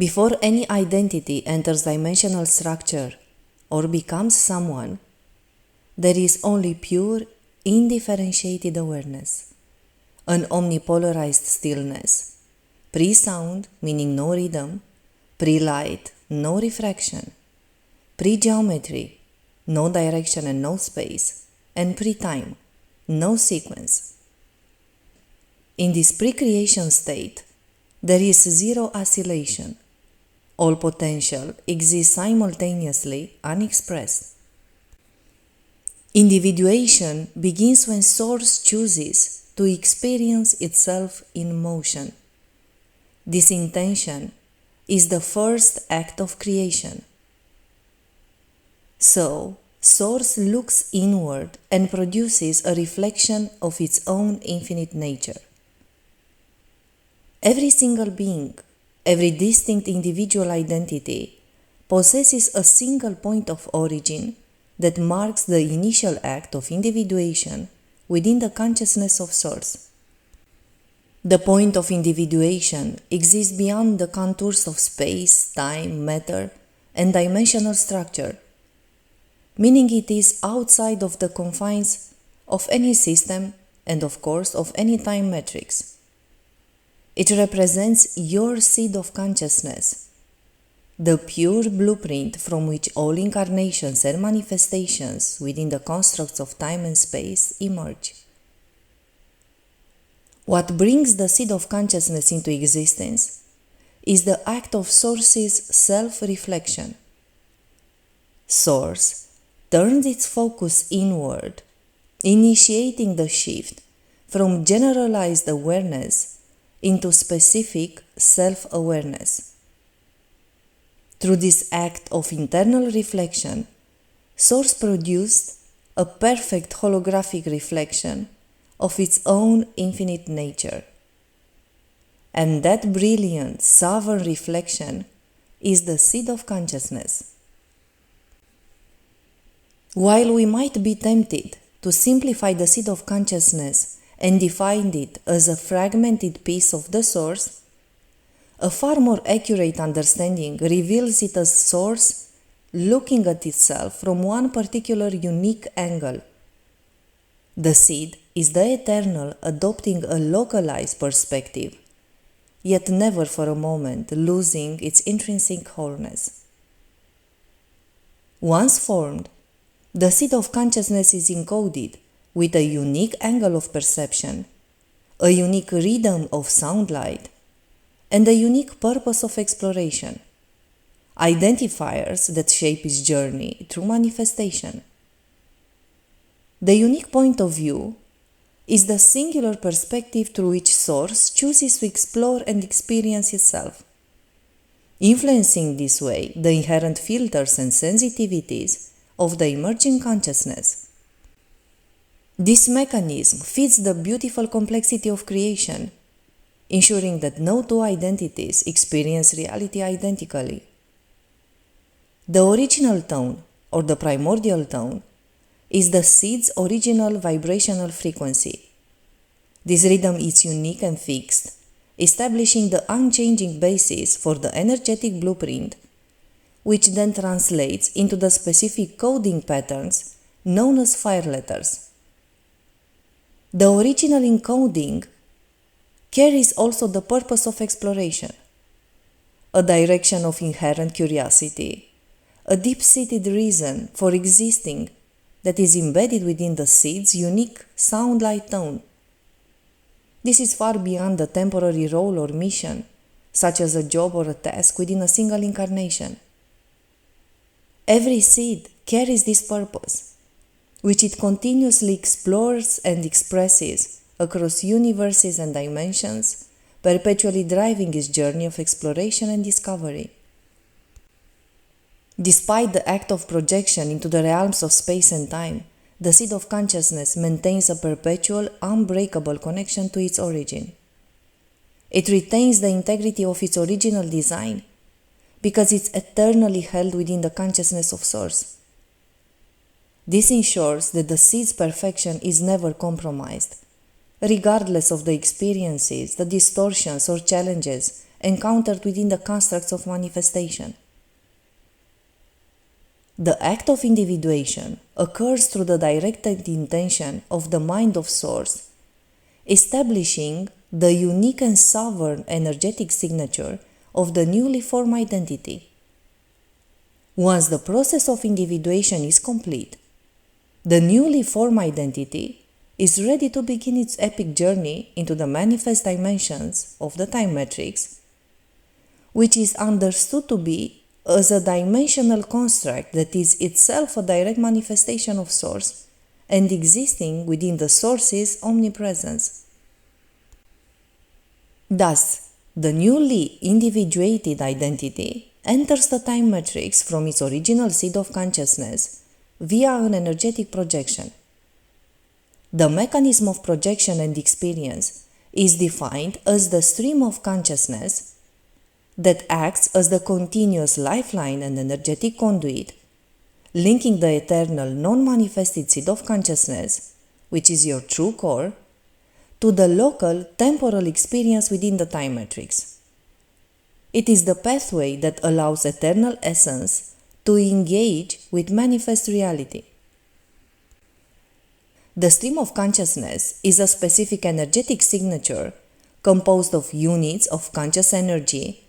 Before any identity enters dimensional structure or becomes someone, there is only pure, indifferentiated awareness, an omnipolarized stillness, pre-sound, meaning no rhythm, pre-light, no refraction, pre-geometry, no direction and no space, and pre-time, no sequence. In this pre-creation state, there is zero oscillation. All potential exists simultaneously, unexpressed. Individuation begins when Source chooses to experience itself in motion. This intention is the first act of creation. So, Source looks inward and produces a reflection of its own infinite nature. Every single being, every distinct individual identity, possesses a single point of origin that marks the initial act of individuation within the consciousness of Source. The point of individuation exists beyond the contours of space, time, matter, and dimensional structure, meaning it is outside of the confines of any system and, of course, of any time matrix. It represents your seed of consciousness, the pure blueprint from which all incarnations and manifestations within the constructs of time and space emerge. What brings the seed of consciousness into existence is the act of Source's self-reflection. Source turns its focus inward, initiating the shift from generalized awareness into specific self-awareness. Through this act of internal reflection, Source produced a perfect holographic reflection of its own infinite nature. And that brilliant, sovereign reflection is the seed of consciousness. While we might be tempted to simplify the seed of consciousness and define it as a fragmented piece of the Source, a far more accurate understanding reveals it as Source looking at itself from one particular unique angle. The seed is the eternal adopting a localized perspective, yet never for a moment losing its intrinsic wholeness. Once formed, the seed of consciousness is encoded with a unique angle of perception, a unique rhythm of sound light, and a unique purpose of exploration, identifiers that shape its journey through manifestation. The unique point of view is the singular perspective through which Source chooses to explore and experience itself, influencing this way the inherent filters and sensitivities of the emerging consciousness. This mechanism fits the beautiful complexity of creation, ensuring that no two identities experience reality identically. The original tone, or the primordial tone, is the seed's original vibrational frequency. This rhythm is unique and fixed, establishing the unchanging basis for the energetic blueprint, which then translates into the specific coding patterns known as fire letters. The original encoding carries also the purpose of exploration, a direction of inherent curiosity, a deep-seated reason for existing that is embedded within the seed's unique sound-light tone. This is far beyond the temporary role or mission, such as a job or a task within a single incarnation. Every seed carries this purpose, which it continuously explores and expresses across universes and dimensions, perpetually driving its journey of exploration and discovery. Despite the act of projection into the realms of space and time, the seed of consciousness maintains a perpetual, unbreakable connection to its origin. It retains the integrity of its original design because it's eternally held within the consciousness of Source. This ensures that the seed's perfection is never compromised, regardless of the experiences, the distortions or challenges encountered within the constructs of manifestation. The act of individuation occurs through the directed intention of the mind of Source, establishing the unique and sovereign energetic signature of the newly formed identity. Once the process of individuation is complete, the newly formed identity is ready to begin its epic journey into the manifest dimensions of the time matrix, which is understood to be as a dimensional construct that is itself a direct manifestation of Source and existing within the Source's omnipresence. Thus, the newly individuated identity enters the time matrix from its original seed of consciousness via an energetic projection. The mechanism of projection and experience is defined as the stream of consciousness that acts as the continuous lifeline and energetic conduit, linking the eternal non-manifested seed of consciousness, which is your true core, to the local temporal experience within the time matrix. It is the pathway that allows eternal essence to engage with manifest reality. The stream of consciousness is a specific energetic signature composed of units of conscious energy,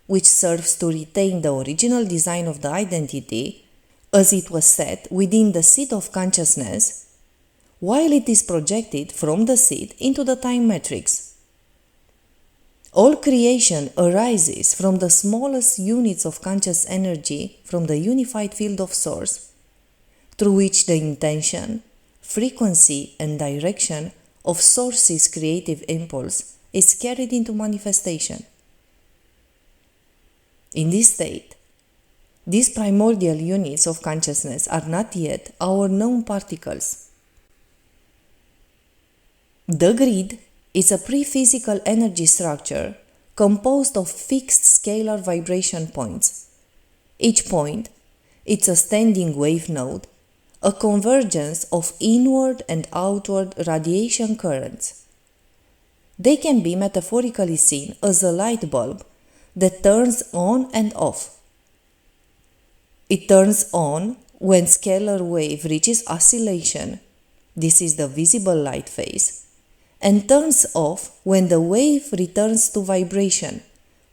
which serves to retain the original design of the identity as it was set within the seed of consciousness, while it is projected from the seed into the time matrix. All creation arises from the smallest units of conscious energy from the unified field of Source, through which the intention, frequency, and direction of Source's creative impulse is carried into manifestation. In this state, these primordial units of consciousness are not yet our known particles. The grid is a pre-physical energy structure composed of fixed scalar vibration points. Each point is a standing wave node, a convergence of inward and outward radiation currents. They can be metaphorically seen as a light bulb that turns on and off. It turns on when scalar wave reaches oscillation, this is the visible light phase, and turns off when the wave returns to vibration,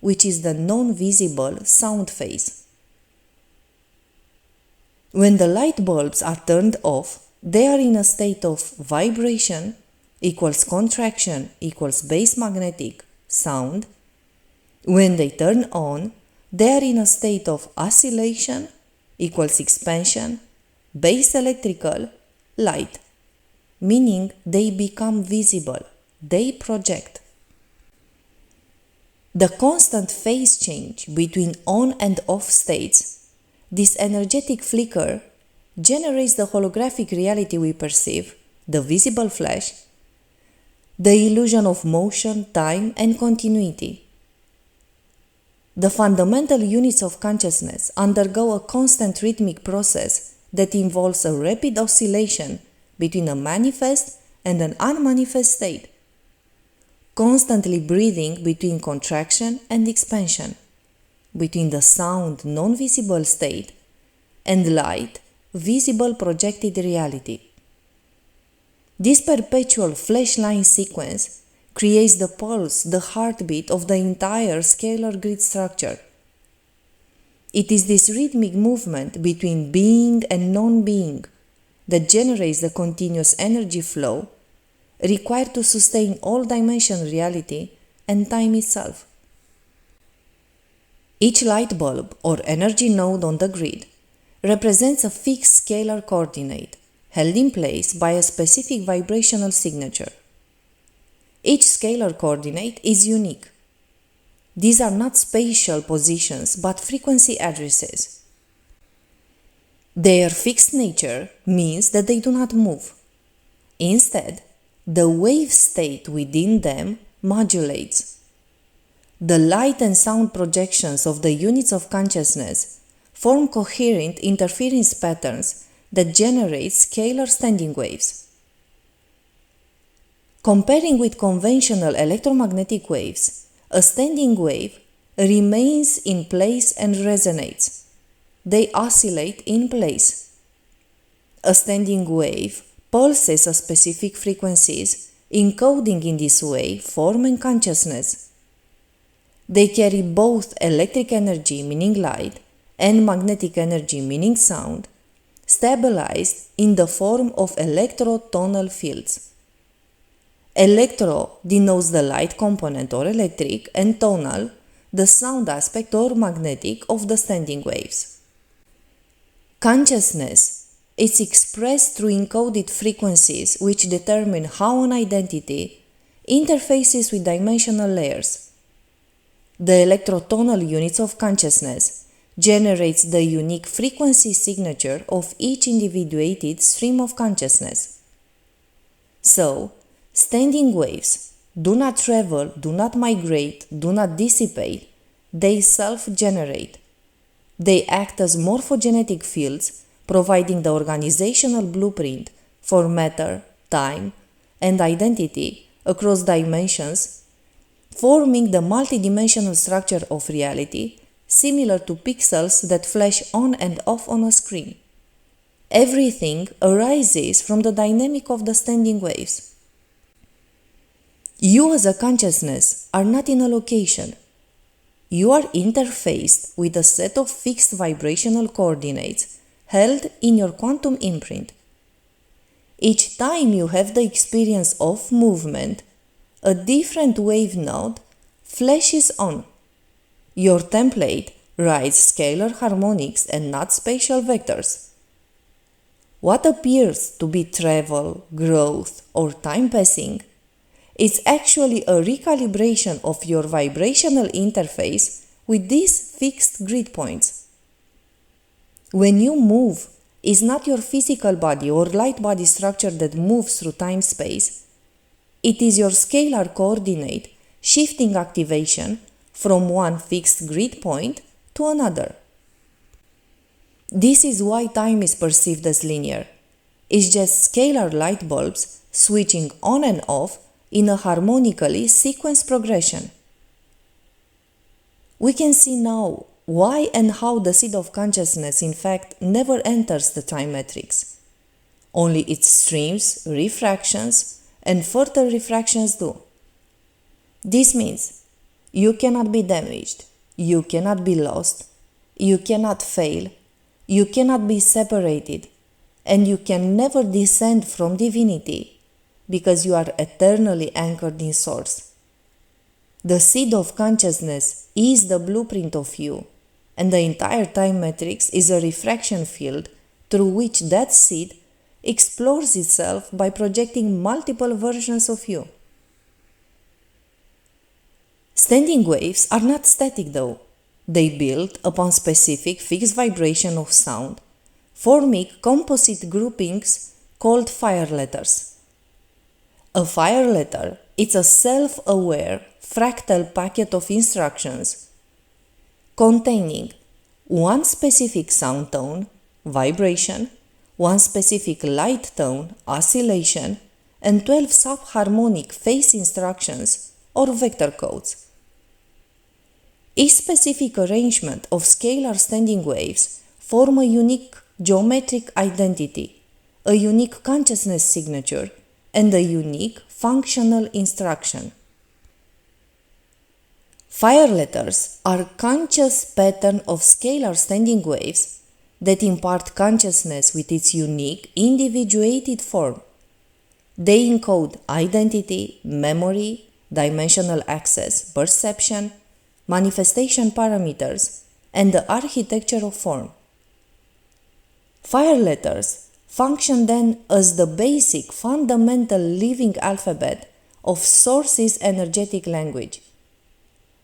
which is the non-visible sound phase. When the light bulbs are turned off, they are in a state of vibration equals contraction equals base magnetic sound. When they turn on, they are in a state of oscillation equals expansion base electrical light, meaning they become visible, they project. The constant phase change between on and off states, this energetic flicker, generates the holographic reality we perceive, the visible flash, the illusion of motion, time, and continuity. The fundamental units of consciousness undergo a constant rhythmic process that involves a rapid oscillation between a manifest and an unmanifest state, constantly breathing between contraction and expansion, between the sound non-visible state and light visible projected reality. This perpetual flashline sequence creates the pulse, the heartbeat of the entire scalar grid structure. It is this rhythmic movement between being and non-being that generates the continuous energy flow required to sustain all-dimension reality and time itself. Each light bulb or energy node on the grid represents a fixed scalar coordinate held in place by a specific vibrational signature. Each scalar coordinate is unique. These are not spatial positions but frequency addresses. Their fixed nature means that they do not move. Instead, the wave state within them modulates. The light and sound projections of the units of consciousness form coherent interference patterns that generate scalar standing waves. Comparing with conventional electromagnetic waves, a standing wave remains in place and resonates. They oscillate in place. A standing wave pulses at specific frequencies, encoding in this way form and consciousness. They carry both electric energy, meaning light, and magnetic energy, meaning sound, stabilized in the form of electrotonal fields. Electro denotes the light component or electric, and tonal, the sound aspect or magnetic of the standing waves. Consciousness is expressed through encoded frequencies which determine how an identity interfaces with dimensional layers. The electrotonal units of consciousness generates the unique frequency signature of each individuated stream of consciousness. So, standing waves do not travel, do not migrate, do not dissipate, they self-generate. They act as morphogenetic fields, providing the organizational blueprint for matter, time, and identity across dimensions, forming the multidimensional structure of reality, similar to pixels that flash on and off on a screen. Everything arises from the dynamic of the standing waves. You as a consciousness are not in a location. You are interfaced with a set of fixed vibrational coordinates held in your quantum imprint. Each time you have the experience of movement, a different wave node flashes on. Your template writes scalar harmonics and not spatial vectors. What appears to be travel, growth, or time passing is actually a recalibration of your vibrational interface with these fixed grid points. When you move, it's not your physical body or light body structure that moves through time-space. It is your scalar coordinate shifting activation from one fixed grid point to another. This is why time is perceived as linear. It's just scalar light bulbs switching on and off in a harmonically sequenced progression. We can see now why and how the seed of consciousness in fact never enters the time matrix. Only its streams, refractions, and further refractions do. This means you cannot be damaged, you cannot be lost, you cannot fail, you cannot be separated, and you can never descend from divinity because you are eternally anchored in Source. The seed of consciousness is the blueprint of you, and the entire time matrix is a refraction field through which that seed explores itself by projecting multiple versions of you. Standing waves are not static though. They build upon specific fixed vibration of sound, forming composite groupings called fire letters. A fire letter is a self-aware fractal packet of instructions containing one specific sound tone, vibration, one specific light tone, oscillation, and 12 subharmonic phase instructions or vector codes. Each specific arrangement of scalar standing waves form a unique geometric identity, a unique consciousness signature, and a unique functional instruction. Fire letters are conscious pattern of scalar standing waves that impart consciousness with its unique individuated form. They encode identity, memory, dimensional access, perception, manifestation parameters, and the architecture of form. Fire letters function then as the basic fundamental living alphabet of Source's energetic language.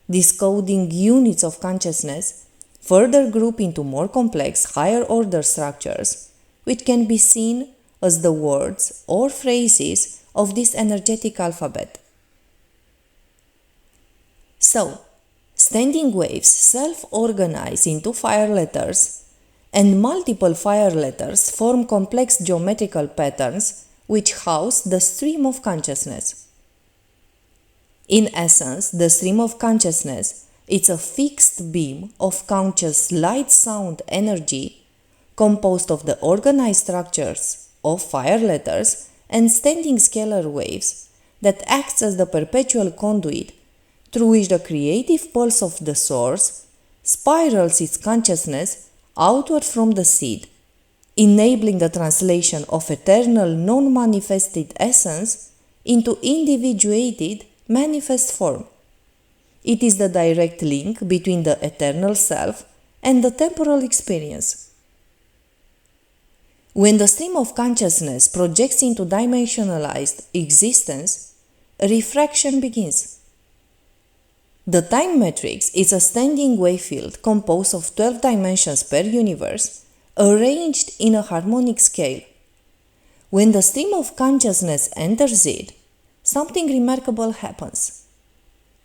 These coding units of consciousness further group into more complex, higher-order structures, which can be seen as the words or phrases of this energetic alphabet. So, standing waves self-organize into fire letters, and multiple fire letters form complex geometrical patterns which house the stream of consciousness. In essence, the stream of consciousness It's a fixed beam of conscious light-sound energy composed of the organized structures of fire letters and standing scalar waves that acts as the perpetual conduit through which the creative pulse of the source spirals its consciousness outward from the seed, enabling the translation of eternal non-manifested essence into individuated manifest form. It is the direct link between the eternal self and the temporal experience. When the stream of consciousness projects into dimensionalized existence, refraction begins. The time matrix is a standing wave field composed of 12 dimensions per universe, arranged in a harmonic scale. When the stream of consciousness enters it, something remarkable happens.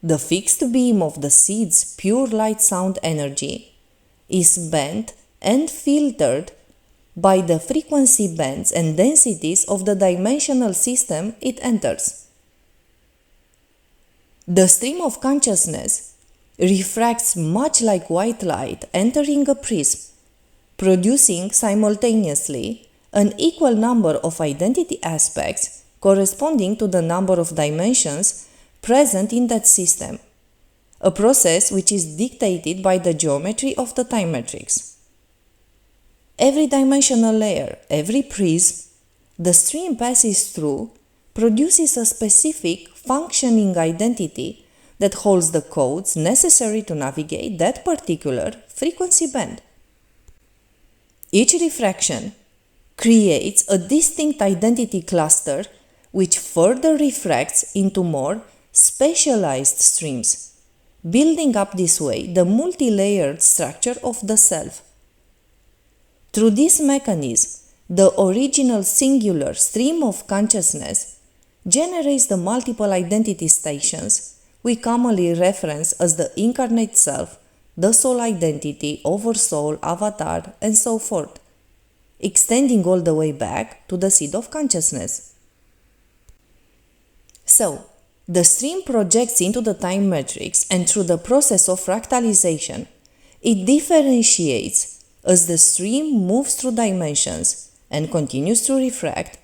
The fixed beam of the seed's pure light sound energy is bent and filtered by the frequency bands and densities of the dimensional system it enters. The stream of consciousness refracts much like white light entering a prism, producing simultaneously an equal number of identity aspects corresponding to the number of dimensions present in that system, a process which is dictated by the geometry of the time matrix. Every dimensional layer, every prism the stream passes through produces a specific functioning identity that holds the codes necessary to navigate that particular frequency band. Each refraction creates a distinct identity cluster which further refracts into more specialized streams, building up this way the multi-layered structure of the self. Through this mechanism, the original singular stream of consciousness generates the multiple identity stations we commonly reference as the incarnate self, the soul identity, oversoul, avatar, and so forth, extending all the way back to the seed of consciousness. So, the stream projects into the time matrix, and through the process of fractalization, it differentiates as the stream moves through dimensions and continues to refract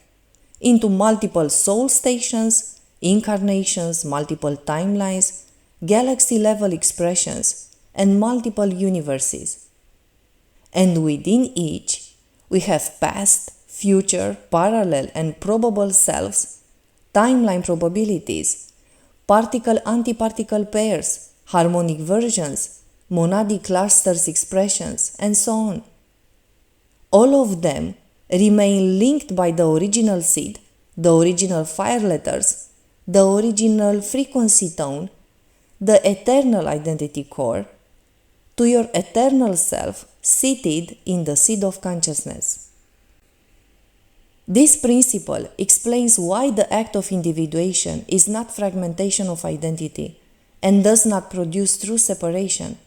into multiple soul stations, incarnations, multiple timelines, galaxy-level expressions, and multiple universes. And within each, we have past, future, parallel, and probable selves, timeline probabilities, particle-antiparticle pairs, harmonic versions, monadic clusters expressions, and so on. All of them remain linked by the original seed, the original fire letters, the original frequency tone, the eternal identity core, to your eternal self seated in the seed of consciousness. This principle explains why the act of individuation is not fragmentation of identity and does not produce true separation.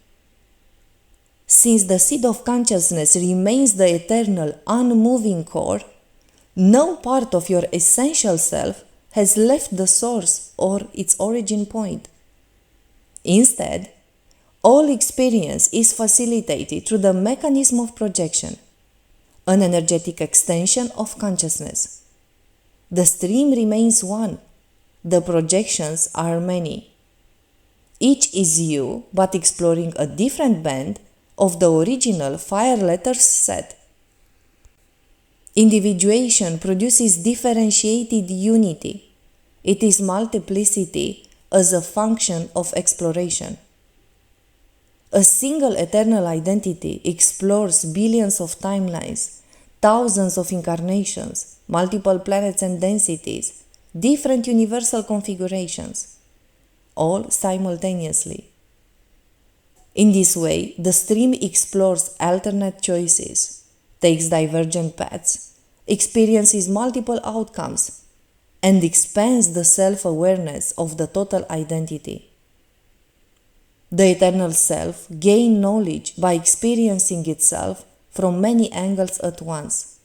Since the seed of consciousness remains the eternal, unmoving core, no part of your essential self has left the source or its origin point. Instead, all experience is facilitated through the mechanism of projection, an energetic extension of consciousness. The stream remains one, the projections are many. Each is you, but exploring a different band of the original fire letters set. Individuation produces differentiated unity. It is multiplicity as a function of exploration. A single eternal identity explores billions of timelines, thousands of incarnations, multiple planets and densities, different universal configurations, all simultaneously. In this way, the stream explores alternate choices, takes divergent paths, experiences multiple outcomes, and expands the self-awareness of the total identity. The eternal self gains knowledge by experiencing itself from many angles at once.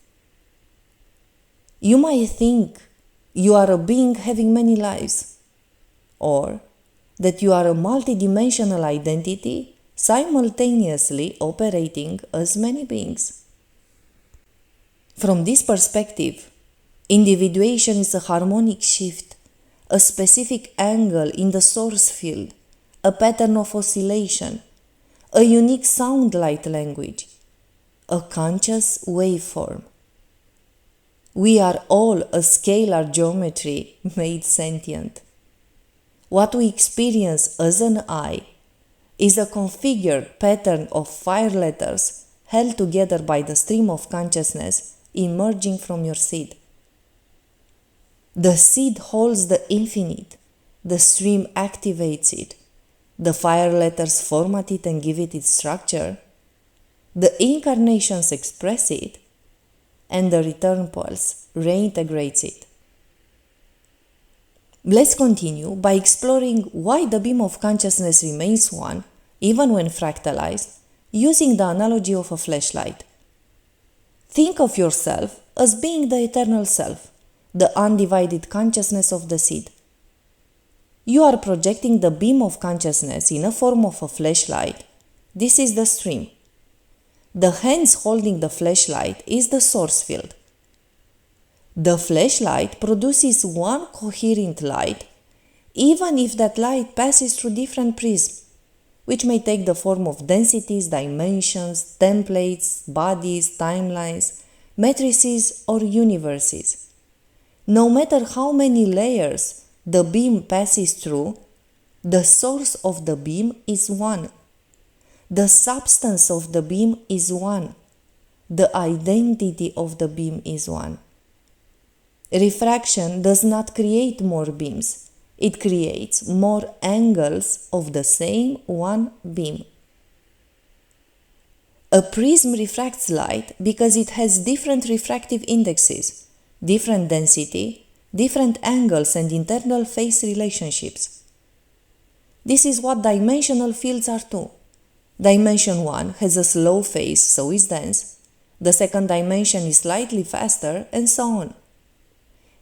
You might think you are a being having many lives, or that you are a multidimensional identity simultaneously operating as many beings. From this perspective, individuation is a harmonic shift, a specific angle in the source field, a pattern of oscillation, a unique sound light language, a conscious waveform. We are all a scalar geometry made sentient. What we experience as an I is a configured pattern of fire letters held together by the stream of consciousness emerging from your seed. The seed holds the infinite, the stream activates it, the fire letters format it and give it its structure, the incarnations express it, and the return pulse reintegrates it. Let's continue by exploring why the beam of consciousness remains one, even when fractalized, using the analogy of a flashlight. Think of yourself as being the eternal self, the undivided consciousness of the seed. You are projecting the beam of consciousness in a form of a flashlight. This is the stream. The hands holding the flashlight is the source field. The flashlight produces one coherent light, even if that light passes through different prisms, which may take the form of densities, dimensions, templates, bodies, timelines, matrices, or universes. No matter how many layers the beam passes through, the source of the beam is one. The substance of the beam is one. The identity of the beam is one. Refraction does not create more beams. It creates more angles of the same one beam. A prism refracts light because it has different refractive indexes, different density, different angles and internal phase relationships. This is what dimensional fields are too. Dimension 1 has a slow phase, so is dense. The second dimension is slightly faster, and so on.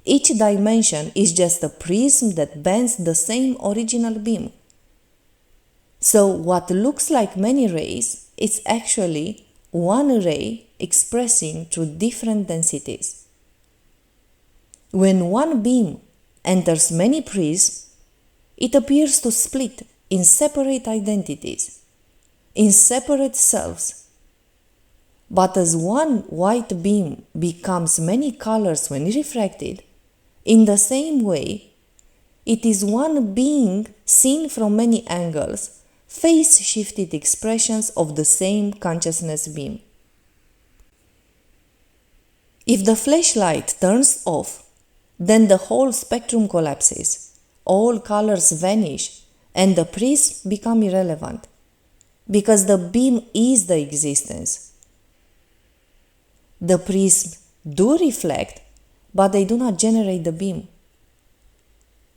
Each dimension is just a prism that bends the same original beam. So what looks like many rays is actually one ray expressing through different densities. When one beam enters many prisms, it appears to split in separate identities, in separate selves. But as one white beam becomes many colors when refracted, in the same way, it is one being seen from many angles, phase-shifted expressions of the same consciousness beam. If the flashlight turns off, then the whole spectrum collapses, all colors vanish, and the prisms become irrelevant, because the beam is the existence. The prisms do reflect, but they do not generate the beam.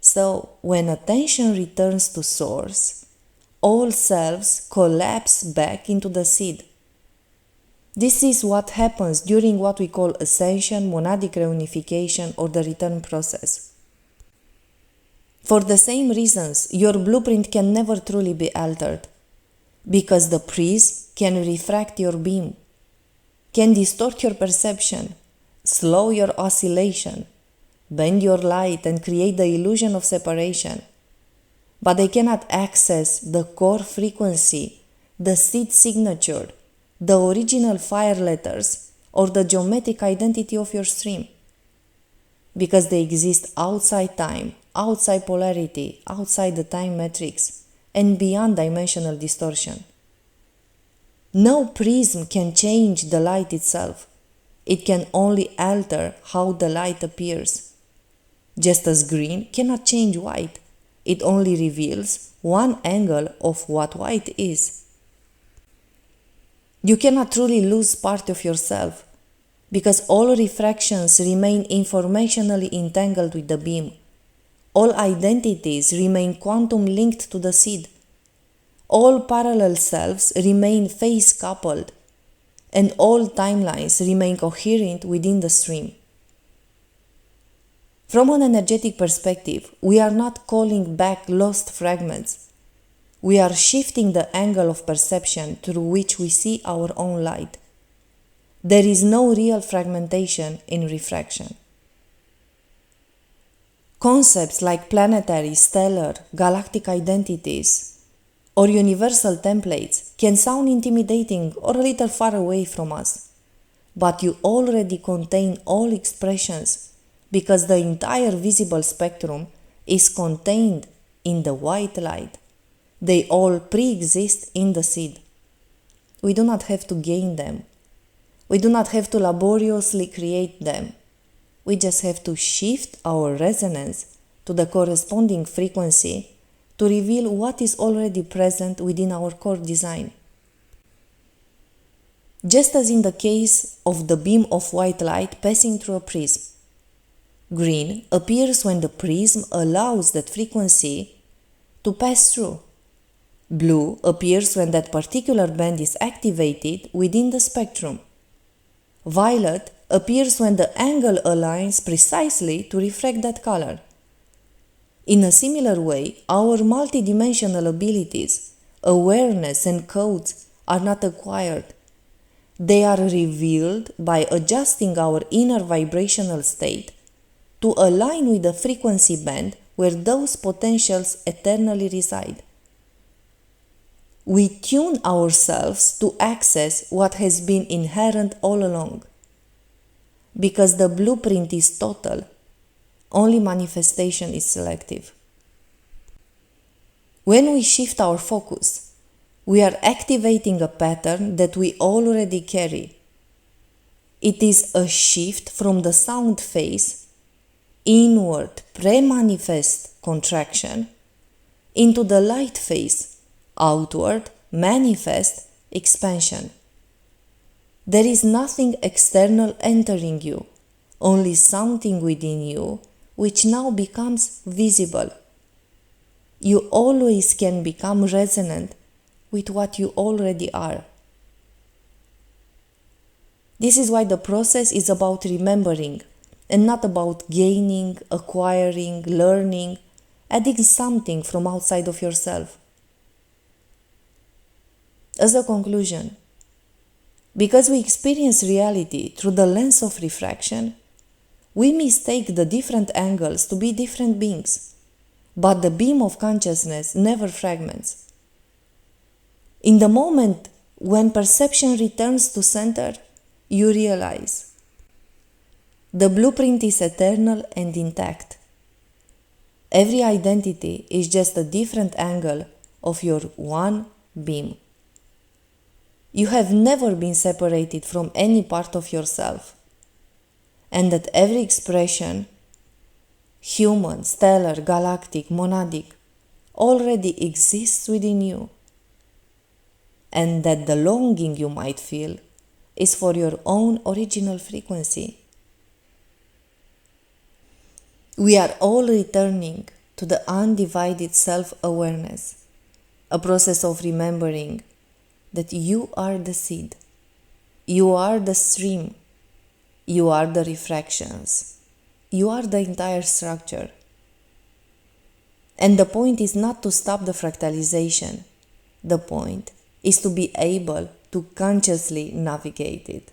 So, when attention returns to source, all selves collapse back into the seed. This is what happens during what we call ascension, monadic reunification, or the return process. For the same reasons, your blueprint can never truly be altered, because the prism can refract your beam, can distort your perception, slow your oscillation, bend your light and create the illusion of separation. But they cannot access the core frequency, the seed signature, the original fire letters, or the geometric identity of your stream, because they exist outside time, outside polarity, outside the time matrix, and beyond dimensional distortion. No prism can change the light itself. It can only alter how the light appears. Just as green cannot change white, it only reveals one angle of what white is. You cannot truly lose part of yourself, because all refractions remain informationally entangled with the beam. All identities remain quantum linked to the seed. All parallel selves remain phase-coupled, and all timelines remain coherent within the stream. From an energetic perspective, we are not calling back lost fragments. We are shifting the angle of perception through which we see our own light. There is no real fragmentation in refraction. Concepts like planetary, stellar, galactic identities, or universal templates can sound intimidating or a little far away from us, but you already contain all expressions because the entire visible spectrum is contained in the white light. They all pre-exist in the seed. We do not have to gain them. We do not have to laboriously create them. We just have to shift our resonance to the corresponding frequency to reveal what is already present within our core design. Just as in the case of the beam of white light passing through a prism. Green appears when the prism allows that frequency to pass through. Blue appears when that particular band is activated within the spectrum. Violet appears when the angle aligns precisely to reflect that color. In a similar way, our multidimensional abilities, awareness and codes are not acquired. They are revealed by adjusting our inner vibrational state to align with the frequency band where those potentials eternally reside. We tune ourselves to access what has been inherent all along. Because the blueprint is total, only manifestation is selective. When we shift our focus, we are activating a pattern that we already carry. It is a shift from the sound phase, inward pre-manifest contraction, into the light phase, outward manifest expansion. There is nothing external entering you, only something within you which now becomes visible. You always can become resonant with what you already are. This is why the process is about remembering and not about gaining, acquiring, learning, adding something from outside of yourself. As a conclusion, because we experience reality through the lens of refraction, we mistake the different angles to be different beings, but the beam of consciousness never fragments. In the moment when perception returns to center, you realize the blueprint is eternal and intact. Every identity is just a different angle of your one beam. You have never been separated from any part of yourself, and that every expression, human, stellar, galactic, monadic, already exists within you, and that the longing you might feel is for your own original frequency. We are all returning to the undivided self-awareness, a process of remembering that you are the seed, you are the stream, you are the refractions, you are the entire structure. And the point is not to stop the fractalization, the point is to be able to consciously navigate it.